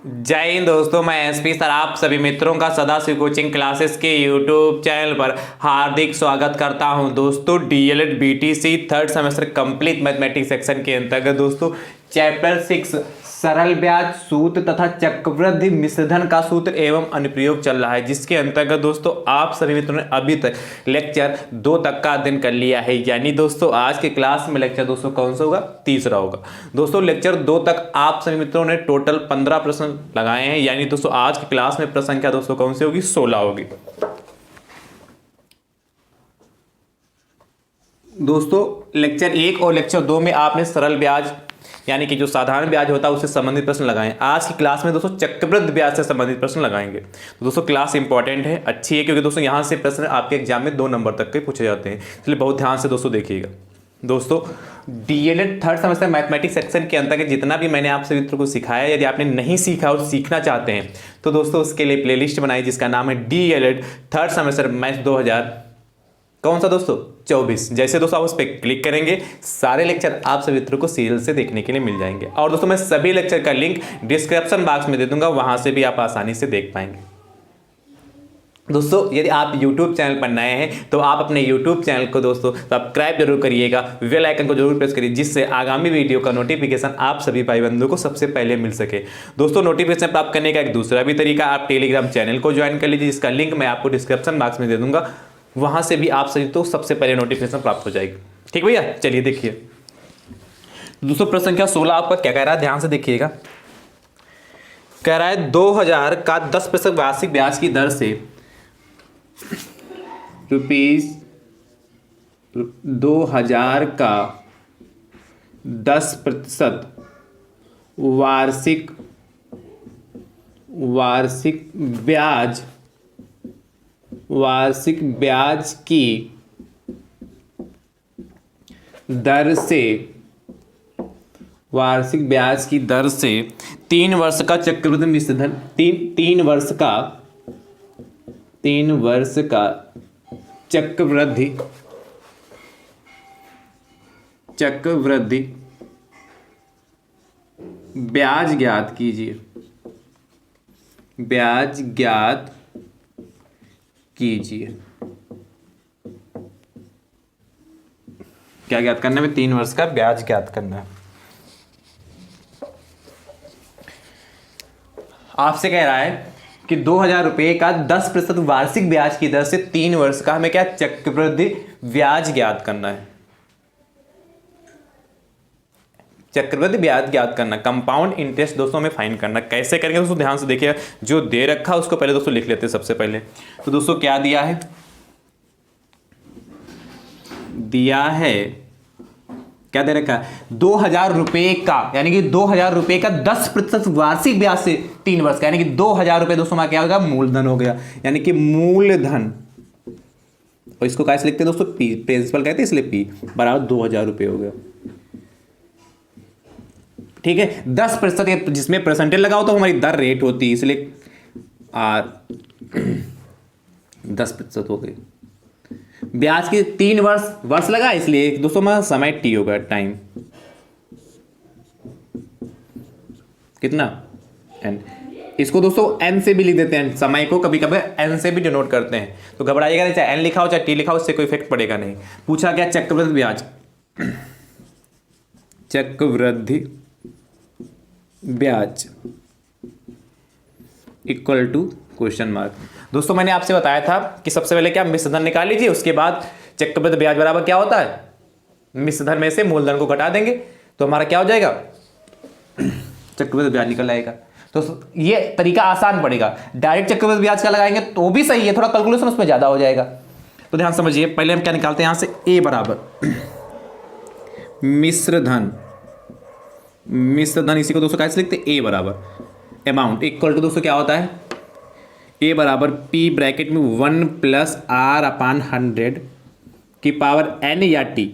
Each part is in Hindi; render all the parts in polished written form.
जय हिंद दोस्तों, मैं एसपी सर आप सभी मित्रों का सदाशिव कोचिंग क्लासेस के यूट्यूब चैनल पर हार्दिक स्वागत करता हूं। दोस्तों DElEd BTC third semester complete mathematics section के अंतर्गत दोस्तों चैप्टर 6 सरल ब्याज सूत्र तथा चक्रवृद्धि मिश्रधन का सूत्र एवं अनुप्रयोग चल रहा है, जिसके अंतर्गत दोस्तों आप सभी मित्रों ने अभी तक लेक्चर 2 तक का अध्ययन कर लिया है। यानी दोस्तों आज के क्लास में लेक्चर दोस्तों कौन सा होगा? तीसरा होगा। दोस्तों लेक्चर 2 तक आप सभी मित्रों ने टोटल 15 प्रश्न लगाए हैं। यानी दोस्तों आज की क्लास में प्रश्न संख्या दोस्तों कौन सी होगी? 16 होगी। दोस्तों लेक्चर 1 और लेक्चर 2 में आपने सरल ब्याज यानी कि जो साधारण ब्याज होता है उससे संबंधित प्रश्न लगाएं। आज की क्लास में दोस्तों चक्रवृद्धि ब्याज से संबंधित प्रश्न लगाएंगे। तो दोस्तों क्लास इंपॉर्टेंट है, अच्छी है, क्योंकि दोस्तों यहां से प्रश्न आपके एग्जाम में 2 नंबर तक के पूछे जाते हैं, इसलिए बहुत ध्यान से दोस्तों देखिएगा। दोस्तों DElEd third semester mathematics section के अंतर्गत जितना भी मैंने आप सभी मित्रों को सिखाया, यदि आपने नहीं सीखा और सीखना चाहते हैं तो दोस्तों उसके लिए प्लेलिस्ट बनाई जिसका नाम है डीएलएड थर्ड सेमेस्टर मैथ 2000 कौन सा दोस्तों? 24। जैसे दोस्तों आप उस पर क्लिक करेंगे सारे लेक्चर आप सभी मित्रों को सीरियल से देखने के लिए मिल जाएंगे। और दोस्तों मैं सभी लेक्चर का लिंक डिस्क्रिप्शन बॉक्स में दे दूंगा, वहां से भी आप आसानी से देख पाएंगे। दोस्तों यदि आप YouTube चैनल पर नए हैं तो आप अपने YouTube चैनल को दोस्तों सब्सक्राइब जरूर करिएगा, बेल आइकन को जरूर प्रेस करिए, जिससे आगामी वीडियो का नोटिफिकेशन आप सभी भाई बंधुओं को सबसे पहले मिल सके। दोस्तों नोटिफिकेशन प्राप्त करने का एक दूसरा भी तरीका, आप टेलीग्राम चैनल को ज्वाइन कर लीजिए, जिसका लिंक मैं आपको डिस्क्रिप्शन बॉक्स में दे दूंगा, वहां से भी आप सभी तो सबसे पहले नोटिफिकेशन प्राप्त हो जाएगी। ठीक भैया, चलिए देखिए दोस्तों प्रश्न संख्या 16 आपका क्या कह रहा है, ध्यान से देखिएगा। कह रहा है 2000 का 10% वार्षिक ब्याज की दर से ₹2000 का 10% वार्षिक ब्याज की दर से 3 वर्ष का चक्रवृद्धि मिश्रधन 3 वर्ष का चक्रवृद्धि ब्याज ज्ञात कीजिए। क्या ज्ञात करना है? 3 वर्ष का ब्याज ज्ञात करना है। आपसे कह रहा है कि 2000 रुपए का 10% वार्षिक ब्याज की दर से 3 वर्ष का हमें क्या चक्रवृद्धि ब्याज ज्ञात करना है। चक्रवृद्धि ब्याज ज्ञात करना, कंपाउंड इंटरेस्ट दोस्तों हमें फाइंड करना। कैसे करेंगे दोस्तों? ध्यान से देखिए, जो दे रखा उसको पहले दोस्तों लिख लेते हैं। सबसे पहले तो दोस्तों क्या दिया है? क्या दे रखा है? 2000 रुपए का, यानी कि 2000 रुपए का 10% वार्षिक ब्याज से 3 वर्ष का, यानी कि 2000 रुपए दोस्तों हमारा क्या होगा? मूलधन हो गया, यानी कि मूलधन। और इसको कैसे लिखते हैं दोस्तों? पी, प्रिंसिपल कहते हैं, इसलिए पी बराबर 2000 रुपए हो गया। ठीक है, 10% जिसमें परसेंटेज लगाओ तो हमारी दर रेट होती है, इसलिए 10% हो गई। ब्याज के 3 वर्ष लगा, इसलिए दोस्तों में समय टी होगा, टाइम कितना? एन। इसको दोस्तों एन से भी लिख देते हैं, समय को कभी कभी एन से भी डिनोट करते हैं, तो घबराइएगा नहीं, चाहे एन लिखा हो चाहे टी लिखा हो, इससे कोई इफेक्ट पड़ेगा नहीं। पूछा क्या? चक्रवृद्धि ब्याज इक्वल टू क्वेश्चन मार्क। दोस्तों मैंने आपसे बताया था कि सबसे पहले क्या मिश्रधन निकाल लीजिए, उसके बाद चक्रवृद्धि ब्याज बराबर क्या होता है? मिश्रधन में से मूलधन को घटा देंगे तो हमारा क्या हो जाएगा? चक्रवृद्धि ब्याज निकल आएगा। तो ये तरीका आसान पड़ेगा। डायरेक्ट चक्रवृद्धि ब्याज का लगाएंगे तो भी सही है, थोड़ा कैलकुलेशन उसमें ज्यादा हो जाएगा। तो ध्यान समझिए, पहले हम क्या निकालते हैं यहां से? ए बराबर मिश्रधन, इसी को दोस्तों कैसे लिखते हैं? ए बराबर अमाउंट इक्वल टू दोस्तों क्या होता है? ए बराबर पी ब्रैकेट में 1 + R/100 की पावर n या टी।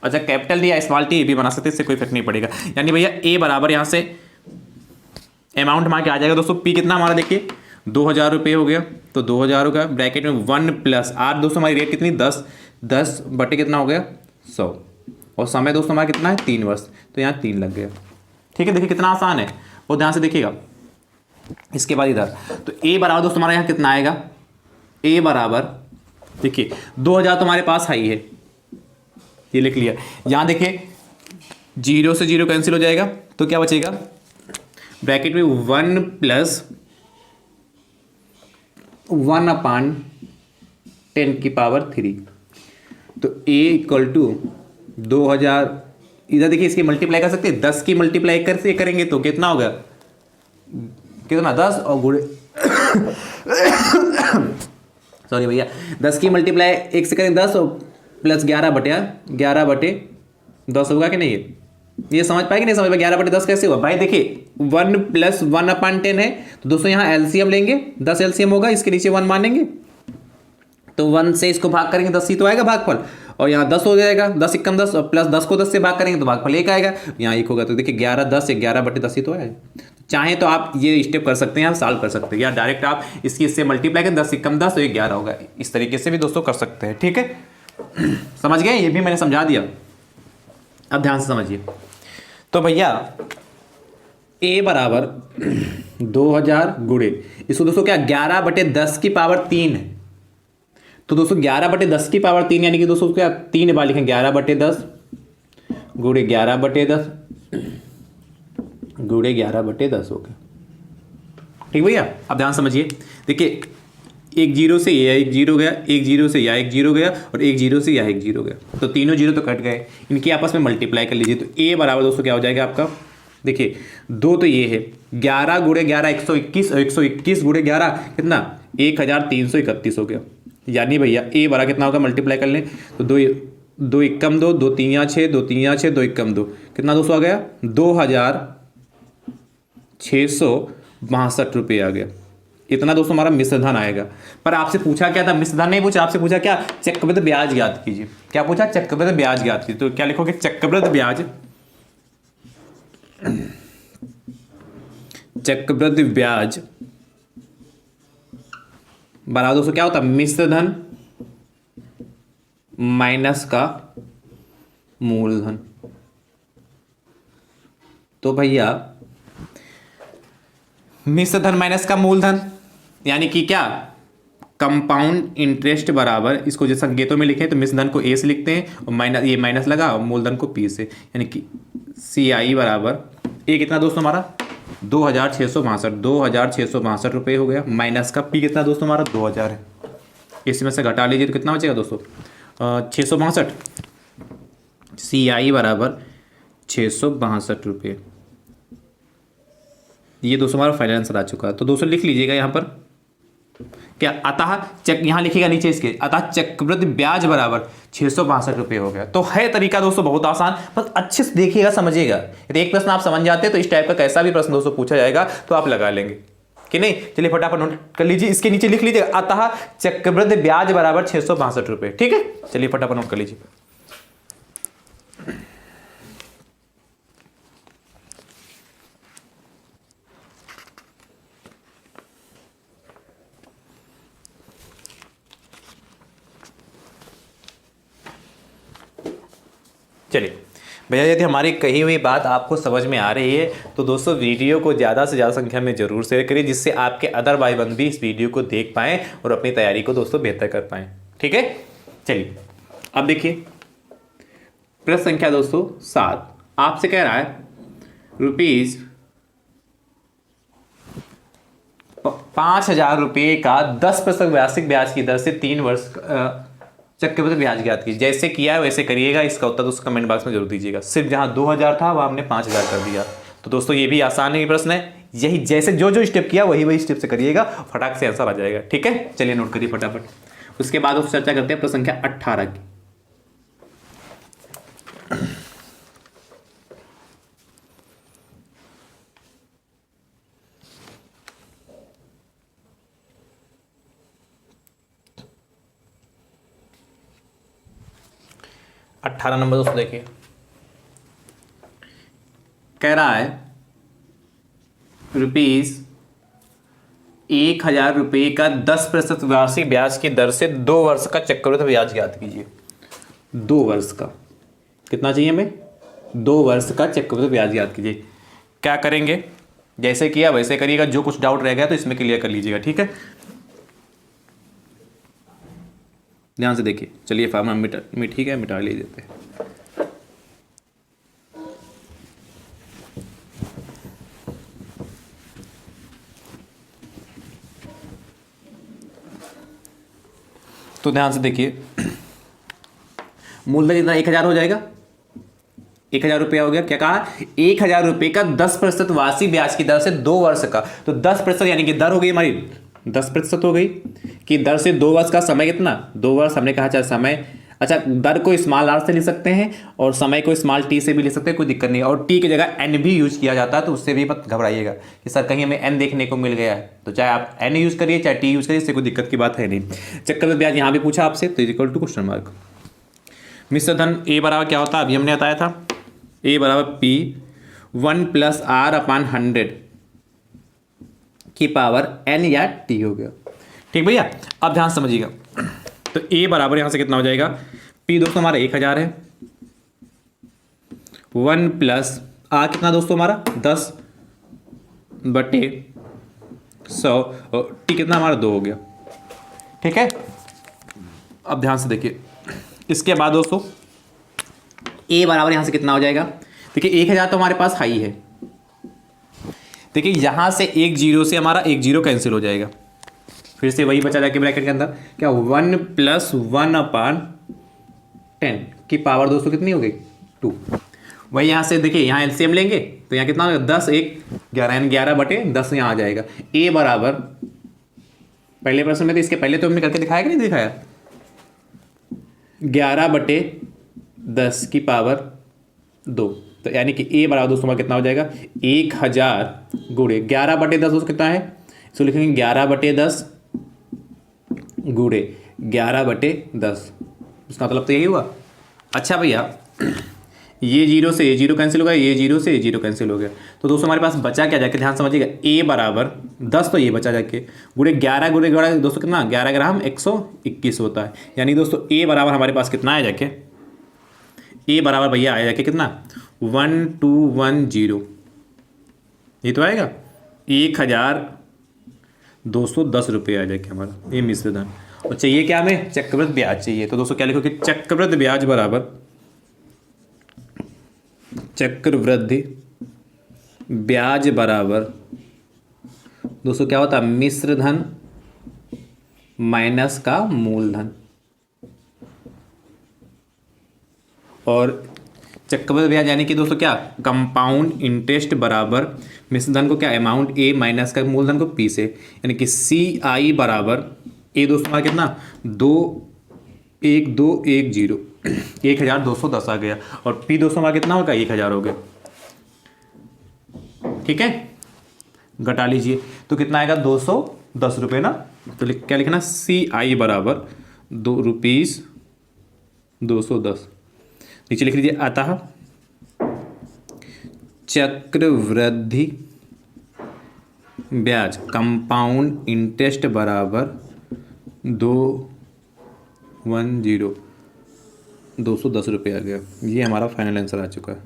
अच्छा, कैपिटल डी या स्मॉल टी भी बना सकते हैं, इससे कोई फर्क नहीं पड़ेगा। यानी भैया ए बराबर यहां से अमाउंट हमारा क्या आ जाएगा दोस्तों? पी कितना हमारा देखिए 2000 रुपये हो गया, तो 2000 होगा ब्रैकेट में 1 + R दोस्तों हमारी रेट कितनी? 10 बटे कितना हो गया? 100। और समय दोस्तों हमारा कितना है 3 वर्ष, तो यहाँ 3 लग गया। ठीक है, देखिए कितना आसान है, और ध्यान से देखिएगा इसके बाद इधर, तो ए बराबर दोस्तों हमारा यहाँ कितना आएगा, ए बराबर देखिए 2000 तुम्हारे पास है ही है, ये लिख लिया। यहाँ देखिए 0 से 0 कैंसिल हो जाएगा, तो क्या बचेगा ब्रैकेट में 1 + 1/10⁻³ तो a = 2000। इधर देखिए इसकी मल्टीप्लाई कर सकते हैं, 10 की मल्टीप्लाई करके करेंगे तो कितना होगा, कितना 10 और गुणे सॉरी भैया 10 की मल्टीप्लाई 1 से करेंगे 10 और प्लस 11/10 होगा कि नहीं, ये समझ पाएगी नहीं समझ पाए 11/10 कैसे हुआ भाई। देखिए 1 + 1/10 है, तो दोस्तों यहाँ एलसीएम लेंगे, 10 एलसीएम होगा, इसके नीचे 1 मानेंगे, तो 1 से इसको भाग करेंगे 10 ही तो आएगा भागफल, और यहाँ 10 हो जाएगा, 10 × 10 और प्लस 10 को 10 से भाग करेंगे तो भागफल 1 आएगा, यहाँ 1 होगा, तो देखिए 11/10 11/10 ही तो आएगा। चाहे तो आप ये स्टेप कर सकते हैं, आप सॉल्व कर सकते हैं, या डायरेक्ट आप इसकी इससे मल्टीप्लाई करें 10 × 10 तो 11 होगा, इस तरीके से भी दोस्तों कर सकते हैं। ठीक है, समझ गए, ये भी मैंने समझा दिया, अब ध्यान से समझिए। तो भैया a बराबर 2000 गुणे इसको दोस्तों क्या 11/10⁻³ है, तो दोस्तों 11/10⁻³ यानी कि दोस्तों क्या 3 बार लिखें 11/10 गुणे 11/10 गुणे 11/10 हो गया। ठीक भैया, अब ध्यान समझिए, देखिए एक 0 से यह 1 0 गया, एक 0 से यह 1 0 गया, और एक 0 से यह 1 0 गया, तो तीनों 0 तो कट गए, इनकी आपस में मल्टीप्लाई कर लीजिए, तो a बराबर दोस्तों क्या हो जाएगा आपका, देखिए 2 तो ये है 11 गुणे 11 121 और 121 गुणे 11 कितना 1331 हो गया, यानी भैया a बराबर कितना होगा, मल्टीप्लाई कर लें तो 2 एकम 2 2 3 6 2 3 6 2 एकम 2 कितना दोस्तों आ गया 2662 रुपये आ गया। इतना दोस्तों हमारा मिश्र धन आएगा। पर आपसे पूछा क्या था, मिश्र धन नहीं पूछा, आपसे पूछा क्या, चक्रवृद्धि ब्याज ज्ञात कीजिए। क्या पूछा, चक्रवृद्धि ब्याज ज्ञात कीजिए, तो क्या लिखोगे, चक्रवृद्धि ब्याज, चक्रवृद्धि ब्याज बराबर दोस्तों क्या होता है, मिश्र धन माइनस का मूलधन। तो भैया मिश्र धन माइनस का मूलधन यानी कि क्या, कंपाउंड इंटरेस्ट बराबर, इसको जैसे संकेतों में लिखें तो मिश्र धन को ए से लिखते हैं और माइनस, ये माइनस लगा और मूलधन को पी से, यानी कि CI बराबर ए कितना दोस्तों हमारा 2662 रुपये हो गया, माइनस का पी कितना दोस्तों हमारा 2000 है, इसमें से घटा लीजिए तो कितना बचेगा दोस्तों 662, CI बराबर 662 रुपये। ये दोस्तों हमारा फाइनल आंसर आ चुका है। तो दोस्तों लिख लीजिएगा यहाँ पर क्या, अतः यहाँ लिखिएगा नीचे इसके, अतः चक्रवृद्धि ब्याज बराबर 662 रुपये हो गया। तो है तरीका दोस्तों बहुत आसान, बस अच्छे से देखिएगा समझिएगा। यदि एक प्रश्न आप समझ जाते हैं तो इस टाइप का कैसा भी प्रश्न दोस्तों पूछा जाएगा तो आप लगा लेंगे कि नहीं। चलिए फटाफट नोट कर लीजिए, इसके नीचे लिख लीजिए अतः चक्रवृद्धि ब्याज बराबर 662 रुपये। ठीक है, चलिए फटाफट नोट कर लीजिए। चलिए भैया, यदि हमारी कही हुई बात आपको समझ में आ रही है तो दोस्तों वीडियो को ज़्यादा से ज़्यादा संख्या में जरूर शेयर करिए, जिससे आपके अदर भाई बंधु भी इस वीडियो को देख पाएँ और अपनी तैयारी को दोस्तों बेहतर कर पाएँ। ठीक है, चलिए अब देखिए प्रश्न संख्या दोस्तों 7 आपसे कह रहा है ₹5000 रुपये का 10% वार्षिक ब्याज की दर से 3 वर्ष चक्रवृद्धि ब्याज ज्ञात कीजिए। जैसे किया है वैसे करिएगा, इसका उत्तर दोस्तों कमेंट बॉक्स में जरूर दीजिएगा। सिर्फ जहां 2000 था वहां हमने 5000 कर दिया। तो दोस्तों ये भी आसान ही प्रश्न है, यही जैसे जो स्टेप किया वही स्टेप से करिएगा, फटाक से आंसर आ जाएगा। ठीक है, चलिए नोट करिए फटाफट। उसके बाद दोस्तों चर्चा करते हैं प्रश्न संख्या 18 की। अट्ठारह नंबर दोस्तों देखिए, कह रहा है ₹1000 रुपये का 10% वार्षिक ब्याज की दर से 2 वर्ष का चक्रवृद्धि ब्याज ज्ञात कीजिए। 2 वर्ष का कितना चाहिए हमें, 2 वर्ष का चक्रवृद्धि ब्याज ज्ञात कीजिए। क्या करेंगे, जैसे किया वैसे करिएगा, जो कुछ डाउट रह गया तो इसमें क्लियर कर लीजिएगा, ठीक है। ध्यान से देखिए, चलिए फार्मूला ठीक है, मिटा लीजिए देते हैं। तो ध्यान से देखिए, मूलधन जितना 1000 हो जाएगा, 1000 रुपया हो गया। क्या कहा, 1000 रुपये का 10% वार्षिक ब्याज की दर से 2 वर्ष का, तो 10% यानी कि दर हो गई हमारी 10% हो गई कि दर से 2 वर्ष का समय कितना, 2 वर्ष हमने कहा। चाहे समय, अच्छा दर को स्मॉल आर से ले सकते हैं और समय को स्मॉल टी से भी ले सकते हैं, कोई दिक्कत नहीं। और टी की जगह एन भी यूज किया जाता है, तो उससे भी मत घबराइएगा कि सर कहीं हमें एन देखने को मिल गया है, तो चाहे आप एन यूज करिए चाहे टी यूज करिए, इससे कोई दिक्कत की बात है नहीं। चक्रवृद्धि ब्याज यहाँ भी पूछा आपसे, तो इक्वल टू क्वेश्चन मार्क। मिश्र धन ए बराबर क्या होता है, अभी हमने बताया था, ए बराबर पी 1 + r/100 की पावर n या t हो गया, ठीक भैया। अब ध्यान समझिएगा, तो a बराबर यहां से कितना हो जाएगा, p दोस्तों हमारा 1000 है, 1 + r कितना दोस्तों हमारा 10/100 और t कितना हमारा 2 हो गया, ठीक है। अब ध्यान से देखिए, इसके बाद दोस्तों a बराबर यहां से कितना हो जाएगा, देखिए 1000 तो हमारे पास हाई है, देखिए यहां से एक जीरो से हमारा एक जीरो कैंसिल हो जाएगा, फिर से वही बचा जाके ब्रैकेट के अंदर क्या 1 + 1/10 की पावर दोस्तों कितनी हो गई 2। वही यहाँ से देखिए, यहाँ एलसीएम लेंगे तो यहाँ कितना होगा 10 1 11 यानी 11/10 यहाँ आ जाएगा। ए बराबर पहले प्रश्न में तो इसके पहले तो हमने करके दिखाया कि नहीं दिखाया, 11/10 की पावर 2, तो यानी कि ए बराबर दोस्तों कितना हो जाएगा 1000 गुणे 11/10 दोस्तों कितना है, इसको लिखेंगे 11/10 गुणे 11/10, इसका मतलब तो यही हुआ। अच्छा भैया, ये जीरो से ये जीरो कैंसिल हो गया, ये जीरो से ये जीरो कैंसिल हो गया, तो दोस्तों हमारे पास बचा क्या जाके, ध्यान समझिएगा, ए बराबर 10 तो ये बचा जाके गुणे 11 गुणे 11 दोस्तों कितना 11 ग्राम 121 होता है, यानी दोस्तों ए बराबर हमारे पास कितना आया जाके, ए बराबर भैया आया जाके कितना 1210, ये तो आएगा 1210 रुपये आ जाएगा हमारा ये मिश्र धन। और चाहिए क्या हमें, चक्रवृद्धि ब्याज चाहिए, तो दोस्तों क्या लिखोगे, चक्रवृद्धि ब्याज बराबर चक्रवृद्धि ब्याज बराबर दोस्तों क्या होता है, मिश्र धन माइनस का मूलधन, और चक्रवृद्धि ब्याज यानी कि दोस्तों क्या कंपाउंड इंटरेस्ट बराबर मिश्र धन को क्या अमाउंट ए माइनस का मूलधन को पी से, यानी कि सी आई बराबर ए दोस्तों हमारा कितना 21210 1210 आ गया, और पी दोस्तों हमारा कितना होगा 1000 हो गया, ठीक है। घटा लीजिए तो कितना आएगा 210 रुपये ना, तो क्या लिखना सी आई बराबर ₹210, नीचे लिख लीजिए अतः चक्रवृद्धि ब्याज कंपाउंड इंटरेस्ट बराबर 210 रुपये आ गया। ये हमारा फाइनल आंसर आ चुका है,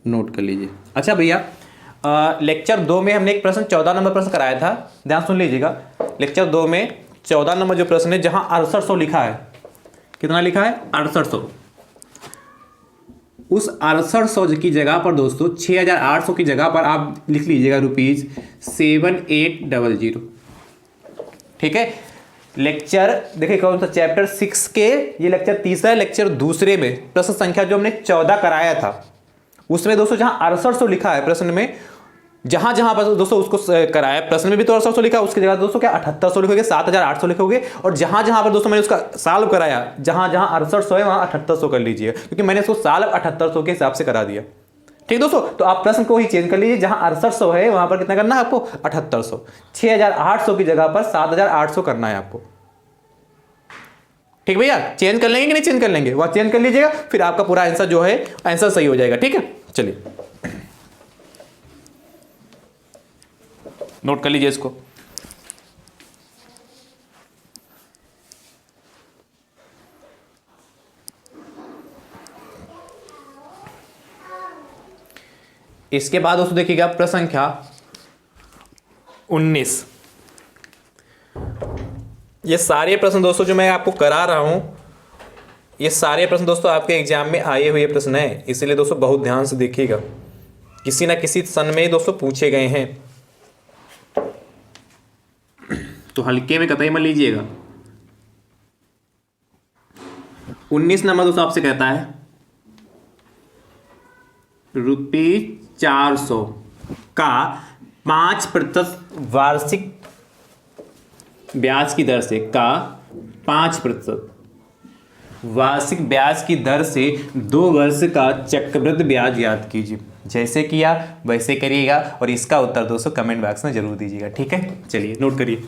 नोट कर लीजिए। अच्छा भैया, लेक्चर 2 में हमने एक प्रश्न 14 नंबर प्रश्न कराया था, ध्यान सुन लीजिएगा। लेक्चर 2 में 14 नंबर जो प्रश्न है, जहां 6800 लिखा है, कितना लिखा है 6800, उस 6800 की जगह पर दोस्तों 6800 की जगह पर आप लिख लीजिएगा ₹7800, ठीक है। लेक्चर देखिए कौन सा, चैप्टर 6 के ये लेक्चर तीसरा लेक्चर दूसरे में प्रश्न संख्या जो हमने 14 कराया था, उसमें दोस्तों जहां 6800 लिखा है प्रश्न में, जहां जहां पर दोस्तों उसको कराया, प्रश्न में भी तो 6800 लिखा, उसकी जगह दोस्तों क्या 7800 लिखोगे, 7800 लिखोगे, और जहां जहां पर दोस्तों मैंने उसका सॉल्व कराया, जहां जहां 6800 है वहां 7800 कर लीजिए, क्योंकि मैंने इसको सॉल्व 7800 के हिसाब से करा दिया, ठीक दोस्तों। तो आप प्रश्न को ही चेंज कर लीजिए, जहां 6800 है वहां पर कितना करना है आपको 7800, 6800 की जगह पर 7800 करना है आपको, ठीक भैया। चेंज कर लेंगे कि नहीं चेंज कर लेंगे, वह चेंज कर लीजिएगा, फिर आपका पूरा आंसर जो है आंसर सही हो जाएगा, ठीक है। चलिए नोट कर लीजिए इसको। इसके बाद दोस्तों देखिएगा प्रश्न संख्या 19। ये सारे प्रश्न दोस्तों जो मैं आपको करा रहा हूं, ये सारे प्रश्न दोस्तों आपके एग्जाम में आए हुए प्रश्न हैं, इसलिए दोस्तों बहुत ध्यान से देखिएगा, किसी ना किसी सन में दोस्तों पूछे गए हैं, तो हल्के में कतई मत लीजिएगा। 19 नंबर दोस्तों आपसे कहता है ₹400 का 5% वार्षिक ब्याज की दर से 5% वार्षिक ब्याज की दर से 2 वर्ष का चक्रवृद्धि ब्याज याद कीजिए। जैसे किया वैसे करिएगा और इसका उत्तर दोस्तों कमेंट बॉक्स में जरूर दीजिएगा, ठीक है। चलिए नोट करिए।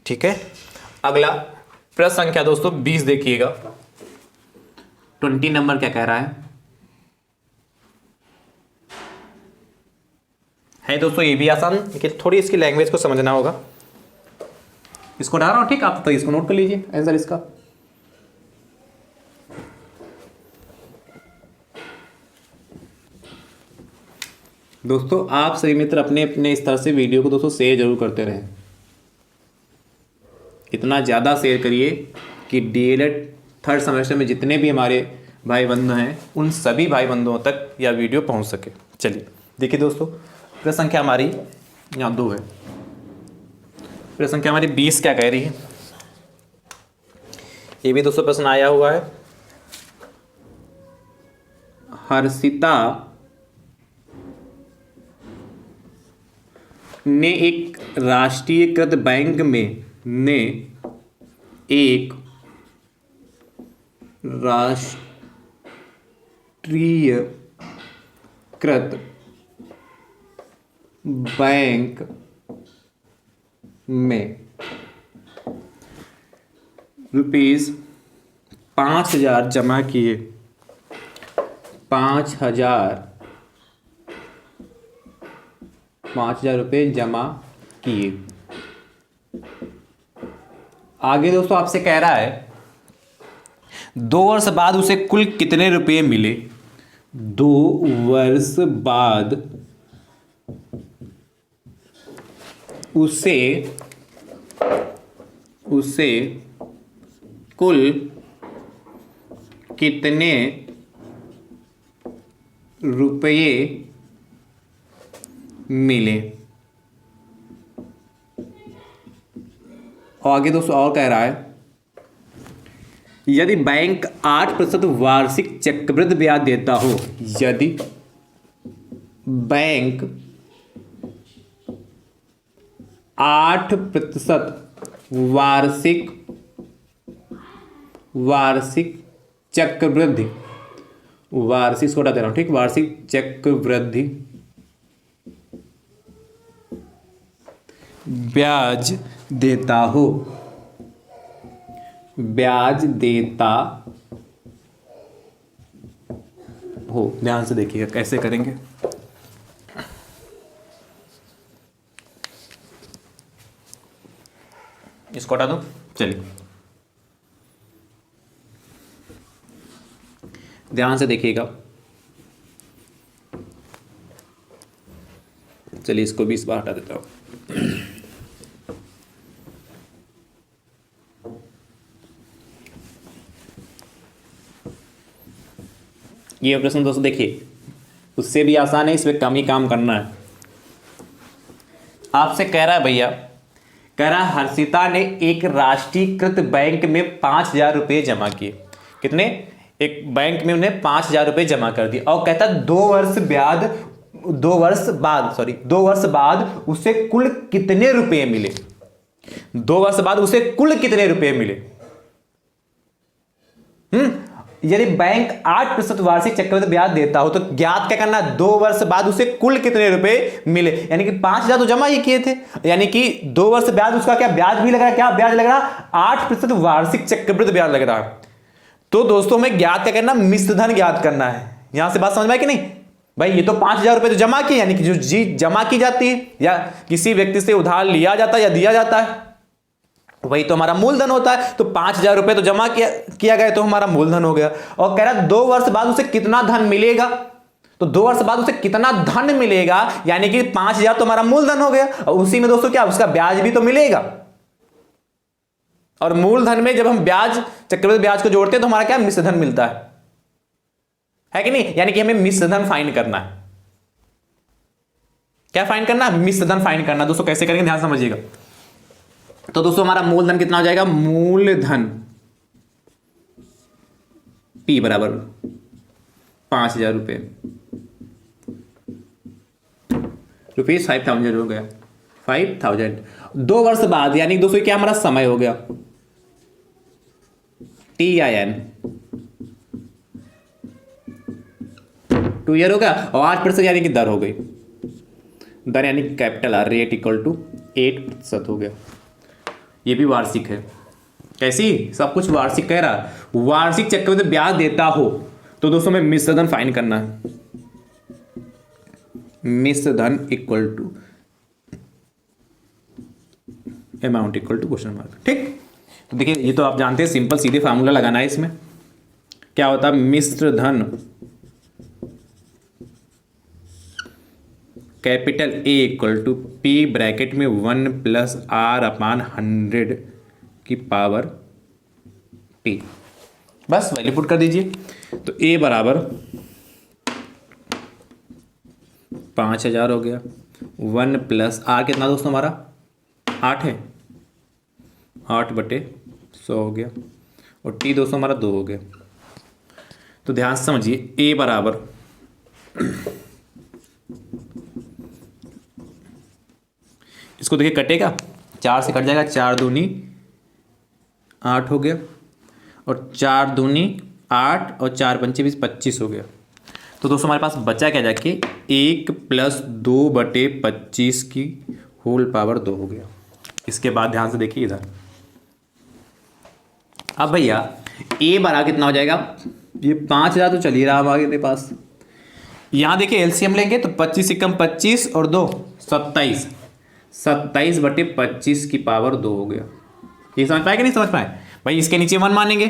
ठीक है, अगला प्रश्न संख्या दोस्तों 20 देखिएगा। 20 नंबर क्या कह रहा है दोस्तों, ये भी आसान, लेकिन थोड़ी इसकी लैंग्वेज को समझना होगा। इसको डाल रहा हूं, ठीक, आप तो इसको नोट कर लीजिए आंसर इसका। दोस्तों आप सभी मित्र अपने अपने स्तर से वीडियो को दोस्तों शेयर जरूर करते रहें, इतना ज़्यादा शेयर करिए कि डीएलएड 3rd सेमेस्टर में जितने भी हमारे भाई बंधु हैं उन सभी भाई बंधुओं तक यह वीडियो पहुंच सके। चलिए देखिए दोस्तों, प्रश्न संख्या हमारी यहाँ 2 है। प्रश्न संख्या हमारी 20 क्या कह रही है, ये भी दोस्तों प्रश्न आया हुआ है। हर्षिता ने एक राष्ट्रीयकृत बैंक में एक राष्ट्रीयकृत बैंक में ₹5,000 जमा किए। 5,000 रुपये जमा किए। आगे दोस्तों आपसे कह रहा है 2 वर्ष बाद उसे कुल कितने रुपये मिले। 2 वर्ष बाद उसे कुल कितने रुपये मिले। और आगे दोस्तों और कह रहा है यदि बैंक 8% वार्षिक चक्रवृद्धि ब्याज देता हो, यदि बैंक 8% वार्षिक चक्रवृद्धि, वार्षिक छोटा दे रहा हूं, ठीक, वार्षिक चक्रवृद्धि ब्याज देता हो, ध्यान से देखिएगा कैसे करेंगे। इसको हटा दो। चलिए ध्यान से देखिएगा। चलिए इसको 20 बार हटा देता हूं। ये प्रश्न दोस्तों देखिए उससे भी आसान है, इसमें कम ही काम करना है। आपसे कह रहा है भैया, कह रहा हर्षिता ने एक राष्ट्रीयकृत बैंक में 5,000 रुपये जमा किए। कितने? एक बैंक में उन्हें 5,000 रुपये जमा कर दिए और कहता 2 वर्ष बाद उसे कुल कितने रुपये मिले। 2 वर्ष बाद उसे कुल कितने रुपये मिले। यदि बैंक 8% वार्षिक चक्रवृद्धि ब्याज देता हो तो ज्ञात क्या करना, 2 वर्ष बाद उसे कुल कितने रुपए मिले। यानी कि 5,000 तो जमा ही किए थे, यानी कि 2 वर्ष बाद उसका क्या ब्याज भी लग रहा है, क्या ब्याज लग रहा है, 8% वार्षिक चक्रवृद्धि ब्याज लग रहा है। तो दोस्तों हमें ज्ञात क्या करना, मिश्र धन ज्ञात करना है। यहां से बात समझ में आई कि नहीं भाई। ये तो 5,000 रुपए तो जमा किए, यानी कि जो चीज जमा की जाती है या किसी व्यक्ति से उधार लिया जाता है या दिया जाता है, वही तो हमारा मूलधन होता है। तो 5,000 रुपए तो जमा किया गया, तो हमारा मूलधन हो गया। और कह रहा है 2 वर्ष बाद उसे कितना धन मिलेगा, तो 2 वर्ष बाद उसे कितना धन मिलेगा, यानी कि 5,000 तो हमारा मूलधन हो गया, और उसी में दोस्तों क्या उसका ब्याज भी तो मिलेगा। और मूलधन में जब हम ब्याज, चक्रवृद्धि ब्याज को जोड़ते हैं तो हमारा क्या मिश्रधन मिलता है कि नहीं। यानी कि हमें मिश्रधन फाइंड करना है। क्या फाइंड करना है? मिश्रधन फाइंड करना। दोस्तों कैसे करेंगे ध्यान समझिएगा। तो दोस्तों हमारा मूलधन कितना हो जाएगा, मूलधन P बराबर 5,000 रुपए, रुपीज 5,000 हो गया, 5,000। 2 वर्ष बाद यानी दोस्तों क्या हमारा समय हो गया, TIN 2 ईयर होगा, और 8% यानी कि दर हो गई, दर यानी capital R rate equal to 8% हो गया। ये भी वार्षिक है। कैसी? सब कुछ वार्षिक कह रहा। वार्षिक चक्रवृद्धि ब्याज देता हो तो दोस्तों में मिश्रधन फाइंड करना है। मिश्रधन equal to amount equal to question mark. ठीक, तो देखिए ये तो आप जानते हैं, सिंपल सीधे फार्मूला लगाना है। इसमें क्या होता है, मिश्रधन capital A equal to P bracket में 1 प्लस R अपान 100 की पावर T। बस वैल्यू पुट कर दीजिए। तो A बराबर 5,000 हो गया, 1 प्लस R कितना दोस्तों हमारा 8 है, 8/100 हो गया, और T दोस्तों हमारा 2 हो गया। तो ध्यान से समझिए, A बराबर इसको देखिए कटेगा, 4 से कट जाएगा, 4 दूनी 8 हो गया, और 4 दूनी 8 और 4 पंचे 20, 25 हो गया। तो दोस्तों हमारे पास बचा क्या जाके 1 प्लस 2/25 की होल पावर 2 हो गया। इसके बाद ध्यान से देखिए इधर, अब भैया A बड़ा कितना हो जाएगा, ये 5,000 तो चल ही रहा हमारे मेरे पास। यहाँ देखिए एलसीएम लेंगे तो 25 एकम 25 और 2 27, 27/25 की पावर 2 हो गया। ये समझ पाए कि नहीं समझ पाए भाई? इसके नीचे 1 मानेंगे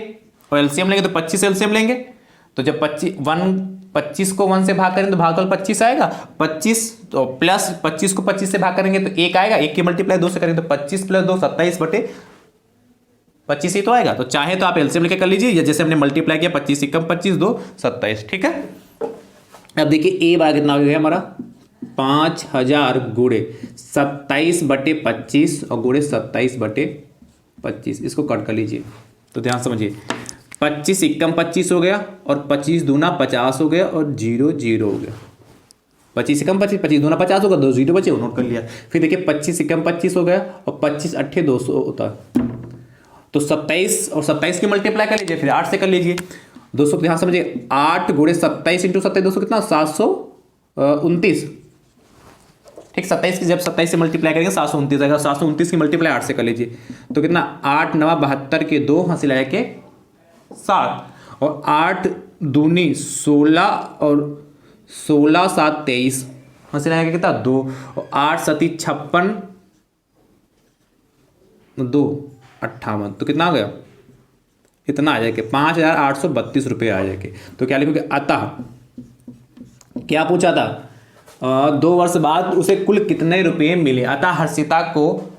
और एलसीएम लेंगे तो 25 एलसीएम लेंगे। तो जब 25 को 1 से भाग करेंगे तो भागफल 25 आएगा, 25 तो प्लस 25 को 25 से भाग करेंगे तो 1 आएगा, 1 की मल्टीप्लाई 2 से करेंगे तो 25 प्लस 2 27/25 ही तो आएगा। तो चाहे तो आप एलसीएम लेके कर लीजिए, या जैसे हमने मल्टीप्लाई किया 25 एकम 25 2 27। ठीक है, अब देखिए ए बार कितना हो गया हमारा 5,000 गुणे 27/25 और गुणे 27/25, इसको कट कर लीजिए। तो ध्यान समझिए, 25 एकम 25 हो गया, और 25 दूना 50 हो गया, और 0 0 हो गया। 25 एकम 25, 25 दूना 50 होगा, 2 0 बचे, नोट कर लिया। फिर देखिए 25 एकम 25 हो गया, और 25 8 200 होता है। तो 27 और 27 की मल्टीप्लाई कर लीजिए, फिर 8 से कर लीजिए। दोस्तों ध्यान समझिए, 8 गुणे 27 इंटू 27 दोस्तों कितना 729। ठीक, 27 की जब 27 से मल्टीप्लाई करेंगे 729 आएगा, 729 की मल्टीप्लाई 8 से कर लीजिए। तो कितना 8 9 72 के 2 हंसी लगा के 7, और 8 दूनी 16 और 16 7 23 हंसी लगा के कितना 2, और 8 सती 56 2 58। तो कितना आ गया, इतना आ जाएगा 5,832 रुपये आ जाएंगे। तो क्या लिखोगे, अतः क्या पूछा था, 2 वर्ष बाद उसे कुल कितने रुपए मिले। अतः हर्षिता को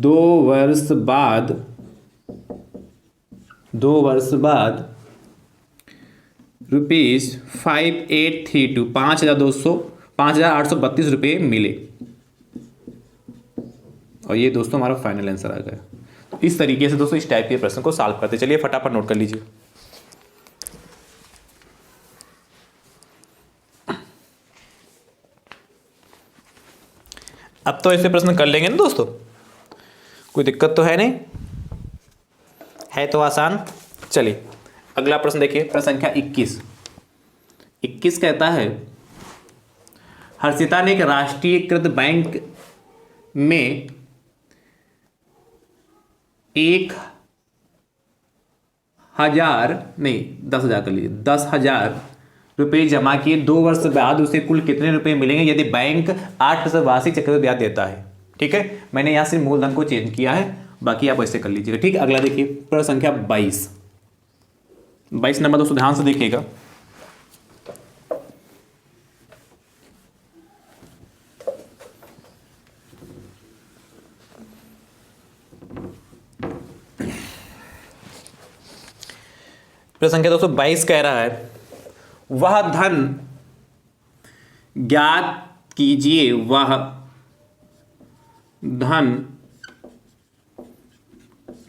2 वर्ष बाद ₹5832 5,832 रुपये मिले। और ये दोस्तों हमारा फाइनल आंसर आ गया। तो इस तरीके से दोस्तों इस टाइप के प्रश्न को सॉल्व करते चलिए, फटाफट नोट कर लीजिए। अब तो ऐसे प्रश्न कर लेंगे ना दोस्तों, कोई दिक्कत तो है नहीं, है तो आसान। चलिए अगला प्रश्न देखिए, प्रश्न संख्या 21 कहता है, हर्षिता ने एक राष्ट्रीयकृत बैंक में 10,000 कर लीजिए, 10,000 रुपए जमा किए, 2 वर्ष बाद उसे कुल कितने रुपए मिलेंगे यदि बैंक 8% वार्षिक चक्रवृद्धि ब्याज देता है। ठीक है, मैंने यहाँ से मूलधन को चेंज किया है, बाकी आप ऐसे कर लीजिएगा। ठीक, अगला देखिए प्रश्न संख्या 22 नंबर दोस्तों ध्यान से देखिएगा। प्रश्न संख्या 222 कह रहा है वह धन ज्ञात कीजिए, वह धन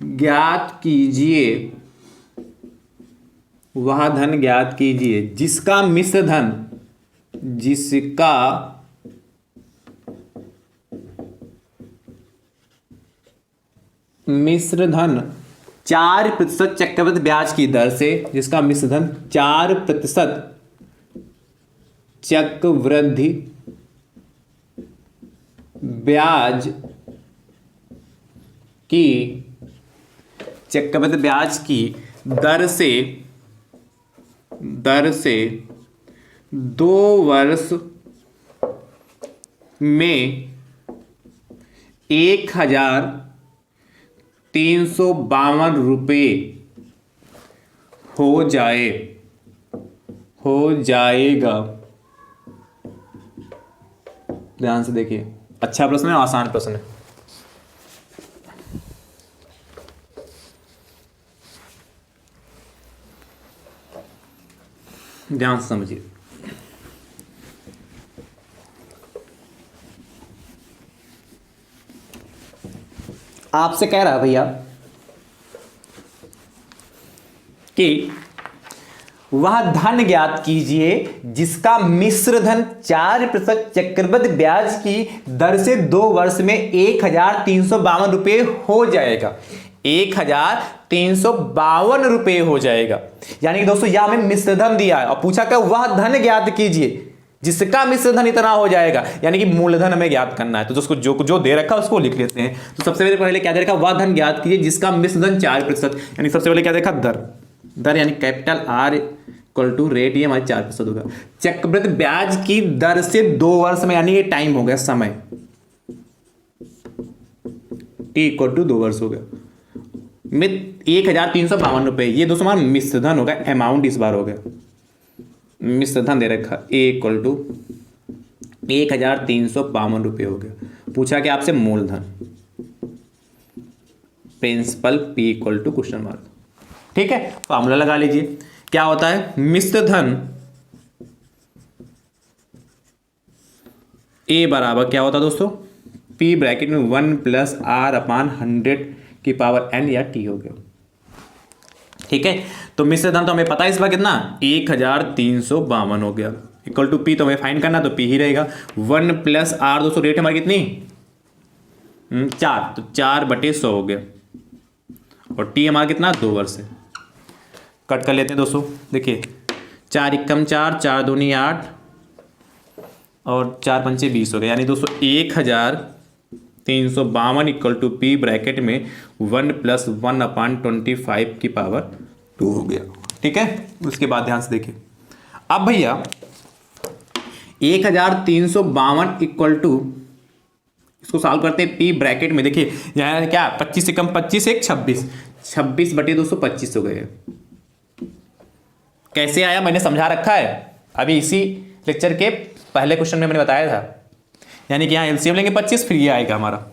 ज्ञात कीजिए, वह धन ज्ञात कीजिए जिसका मिश्र धन, जिसका मिश्र धन 4% चक्रवृद्धि ब्याज की दर से, जिसका मिश्र धन 4% चक्रवृद्धि ब्याज की, चक्रवृद्धि ब्याज की दर से 2 वर्ष में 1352 रुपये हो जाएगा। ध्यान से देखिए, अच्छा प्रश्न है, आसान प्रश्न है। ध्यान से समझिए। आपसे कह रहा भैया कि वह धन ज्ञात कीजिए जिसका मिश्र धन 4% चक्रवृद्धि ब्याज की दर से 2 वर्ष में 1352 रुपये हो जाएगा। 1352 रुपये हो जाएगा। यानी कि दोस्तों यहां हमें मिश्र धन दिया है और पूछा क्या वह धन ज्ञात कीजिए जिसका मिश्र धन इतना हो जाएगा, यानी कि मूलधन हमें ज्ञात करना है। तो उसको जो दे रखा है उसको लिख लेते हैं। तो सबसे पहले क्या दे रखा, वह धन ज्ञात कीजिए जिसका मिश्र धन 4%, यानी सबसे पहले क्या देखा दर यानी capital R equal to rate, ये हमारे 4% होगा। चक्रवृद्धि ब्याज की दर से 2 वर्ष में, यानी ये टाइम हो गया, समय T इक्वल टू 2 वर्ष हो गया में 1352 रुपये। ये दोस्तों हमारा मिश्र धन होगा, अमाउंट इस बार हो गया मिश्र धन दे रखा A इक्वल टू 1352 रुपये हो गया। पूछा कि आपसे मूलधन principal P equal to question mark. ठीक है, फॉर्मूला लगा लीजिए। क्या होता है, मिश्र धन A बराबर क्या होता है दोस्तों, P ब्रैकेट में 1 + R/100 की पावर n या T हो गया। ठीक है, तो मिश्र धन तो हमें पता है इस बार कितना 1352 हो गया, इक्वल टू P तो हमें फाइंड करना, तो P ही रहेगा। 1 + R दोस्तों रेट हमारी कितनी 4, तो 4/100 हो गया और T हमारा कितना 2 वर्ष है। कट कर लेते हैं दोस्तों, देखिए 4 × 4, 4 दूनी 8 और 4 पंचे 20 हो गया। यानी दोस्तों 1352 इक्वल टू P ब्रैकेट में 1 + 1/25 की पावर 2 हो गया। ठीक है, उसके बाद ध्यान से देखिए। अब भैया 1352 इक्वल टू, इसको सॉल्व करते हैं P ब्रैकेट में। देखिए यहाँ क्या 25 से कम 25 1 26, 26/225 हो गए। कैसे आया मैंने समझा रखा है, अभी इसी लेक्चर के पहले क्वेश्चन में मैंने बताया था। यानी कि यहाँ एलसीएम लेंगे 25, फिर ये आएगा हमारा।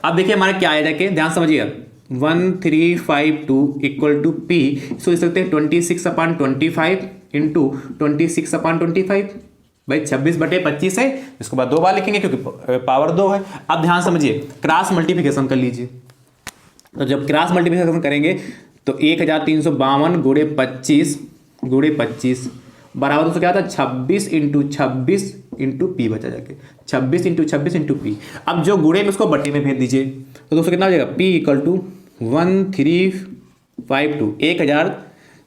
अब देखिए हमारा क्या आएगा कि ध्यान समझिएगा, 1352 इक्वल टू P, इसको लिख सकते हैं 26/25 इंटू 26/25। भाई 26/25 है, इसको बाद 2 बार लिखेंगे क्योंकि पावर 2 है। अब ध्यान समझिए, क्रॉस मल्टीप्लिकेशन कर लीजिए। तो जब क्रॉस मल्टीप्लिकेशन करेंगे तो 1352 गुणे 25 बराबर दोस्तों क्या आता है 26 × 26 × P बचा जाके 26 × 26 × P। अब जो गुणे में उसको बट्टे में भेज दीजिए, तो दोस्तों कितना हो जाएगा P इक्वल टू 1352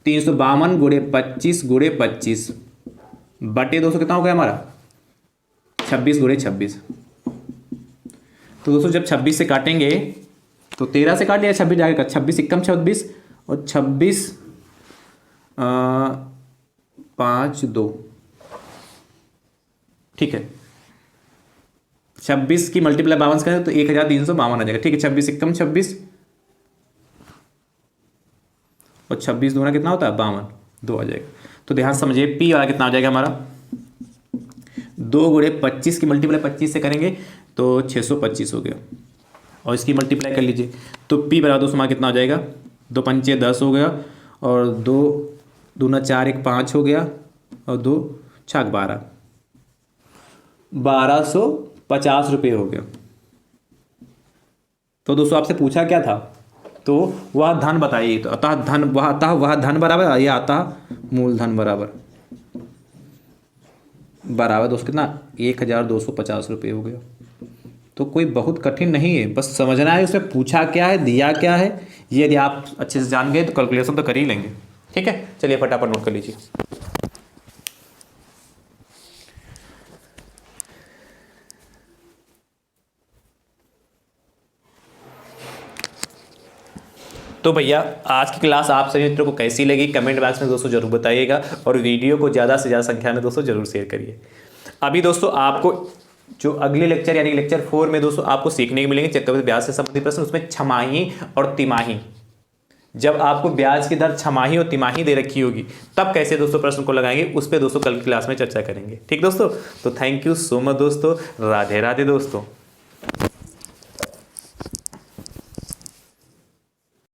1352 गुणे 25 गुणे 25 बटे दोस्तों कितना हो गया हमारा 26 गुणे 26। तो दोस्तों जब 26 से काटेंगे तो 13 से काट लिया 26 जाएगा, 26 × 26 और 26 5 2 ठीक है, 26 की मल्टीप्लाई 52 करें तो 1352 आ जाएगा। ठीक है, 26 एकम 26 और 26 दूना कितना होता है 52, 2 आ जाएगा। तो ध्यान से समझिए पी वाला कितना आ जाएगा हमारा 2 गुणे 25 की मल्टीप्लाई 25 से करेंगे तो 625 हो गया, और इसकी मल्टीप्लाई कर लीजिए तो पी बराबर दोस्तों हमारा कितना हो जाएगा 2 पंचे 10 हो गया, और 2 दूना 4 1 5 हो गया, और 2 छाक 12, 1250 रुपये हो गया। तो दोस्तों आपसे पूछा क्या था, तो वह धन बताइए। तो वह धन बराबर या अतः मूलधन बराबर दोस्तों कितना 1250 रुपये हो गया। तो कोई बहुत कठिन नहीं है, बस समझना है उसमें पूछा क्या है, दिया क्या है। ये यदि आप अच्छे से जान गए तो कैलकुलेशन तो कर ही लेंगे। ठीक है, चलिए फटाफट नोट कर लीजिए। तो भैया आज की क्लास आप सभी मित्रों को कैसी लगी कमेंट बॉक्स में दोस्तों जरूर बताइएगा, और वीडियो को ज़्यादा से ज़्यादा संख्या में दोस्तों जरूर शेयर करिए। अभी दोस्तों आपको जो अगले लेक्चर यानी लेक्चर 4 में दोस्तों आपको सीखने को मिलेंगे चक्रवृद्धि ब्याज से संबंधित प्रश्न, उसमें छमाही और तिमाही। जब आपको ब्याज की दर छमाही और तिमाही दे रखी होगी तब कैसे दोस्तों प्रश्न को लगाएंगे, उस पर दोस्तों कल की क्लास में चर्चा करेंगे। ठीक दोस्तों, तो थैंक यू सो मच दोस्तों, राधे राधे दोस्तों।